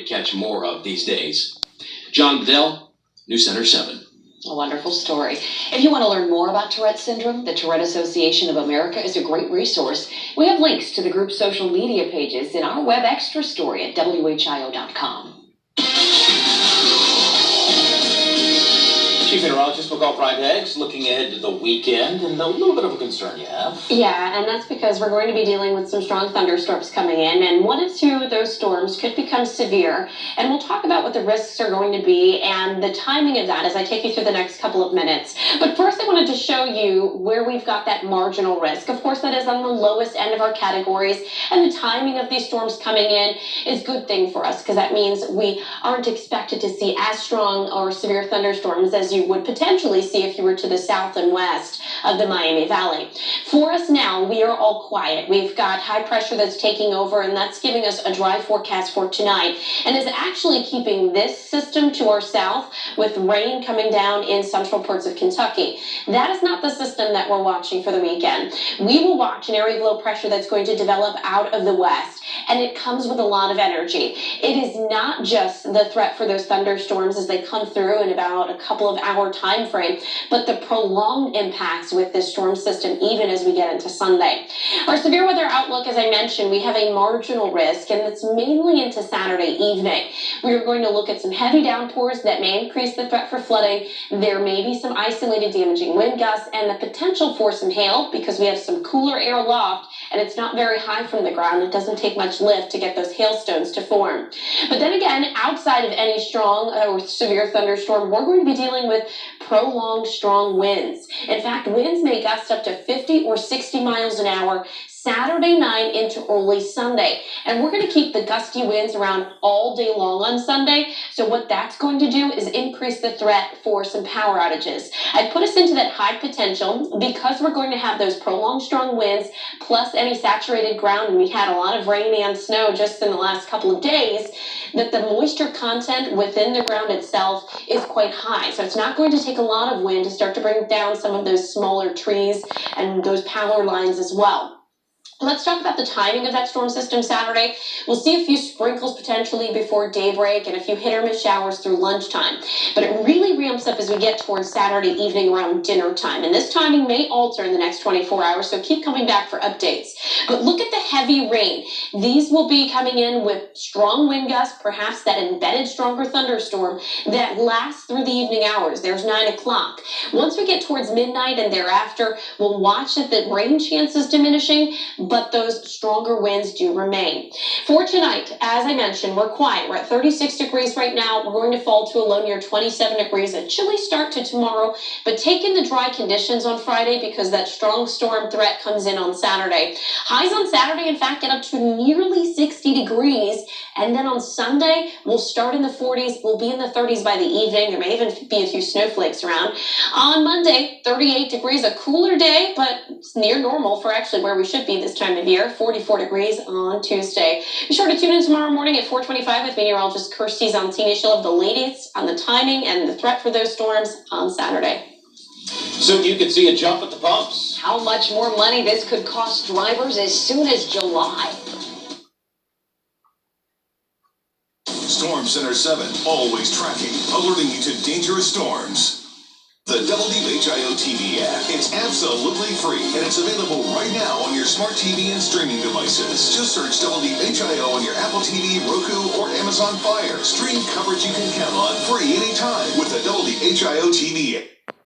to catch more of these days. John Bedell, News Center 7. A wonderful story. If you want to learn more about Tourette syndrome, the Tourette Association of America is a great resource. We have links to the group's social media pages in our web extra story at whio.com. Chief Meteorologist McCall Vrydaghs looking ahead to the weekend, and a little bit of a concern you have. Yeah, and that's because we're going to be dealing with some strong thunderstorms coming in, and one or two of those storms could become severe. And we'll talk about what the risks are going to be and the timing of that as I take you through the next couple of minutes. But first, I wanted to show you where we've got that marginal risk. Of course, that is on the lowest end of our categories, and the timing of these storms coming in is a good thing for us because that means we aren't expected to see as strong or severe thunderstorms as you would potentially see if you were to the south and west of the Miami Valley. For us now, we are all quiet. We've got high pressure that's taking over, and that's giving us a dry forecast for tonight, and is actually keeping this system to our south with rain coming down in central parts of Kentucky. That is not the system that we're watching for the weekend. We will watch an area of low pressure that's going to develop out of the west, and it comes with a lot of energy. It is not just the threat for those thunderstorms as they come through in about a couple of hour time frame, but the prolonged impacts with this storm system even as we get into Sunday. Our severe weather outlook, as I mentioned, we have a marginal risk, and it's mainly into Saturday evening. We are going to look at some heavy downpours that may increase the threat for flooding. There may be some isolated damaging wind gusts and the potential for some hail because we have some cooler air aloft and it's not very high from the ground. It doesn't take much lift to get those hailstones to form. But then again, outside of any strong or severe thunderstorm, we're going to be dealing with prolonged strong winds. In fact, winds may gust up to 50 or 60 miles an hour Saturday night into early Sunday. And we're going to keep the gusty winds around all day long on Sunday. So what that's going to do is increase the threat for some power outages. I'd put us into that high potential because we're going to have those prolonged strong winds plus any saturated ground. And we had a lot of rain and snow just in the last couple of days, that the moisture content within the ground itself is quite high. So it's not going to take a lot of wind to start to bring down some of those smaller trees and those power lines as well. Let's talk about the timing of that storm system Saturday. We'll see a few sprinkles potentially before daybreak and a few hit or miss showers through lunchtime. But it really ramps up as we get towards Saturday evening around dinner time. And this timing may alter in the next 24 hours, so keep coming back for updates. But look at the heavy rain. These will be coming in with strong wind gusts, perhaps that embedded stronger thunderstorm that lasts through the evening hours. There's 9 o'clock. Once we get towards midnight and thereafter, we'll watch that the rain chance is diminishing, but those stronger winds do remain. For tonight, as I mentioned, we're quiet. We're at 36 degrees right now. We're going to fall to a low near 27 degrees. A chilly start to tomorrow, but take in the dry conditions on Friday because that strong storm threat comes in on Saturday. Highs on Saturday, in fact, get up to nearly 60 degrees. And then on Sunday, we'll start in the 40s. We'll be in the 30s by the evening. There may even be a few snowflakes around. On Monday, 38 degrees, a cooler day, but it's near normal for actually where we should be this time of year. 44 degrees on Tuesday. Be sure to tune in tomorrow morning at 4:25 with meteorologist Kirsty Zontini. She'll have the latest on the timing and the threat for those storms on Saturday. Soon you could see a jump at the pumps. How much more money this could cost drivers as soon as July. Storm Center 7, always tracking, alerting you to dangerous storms. The WHIO TV app. It's absolutely free, and it's available right now on your smart TV and streaming devices. Just search WHIO on your Apple TV, Roku, or Amazon Fire. Stream coverage you can count on free anytime with the WHIO TV app.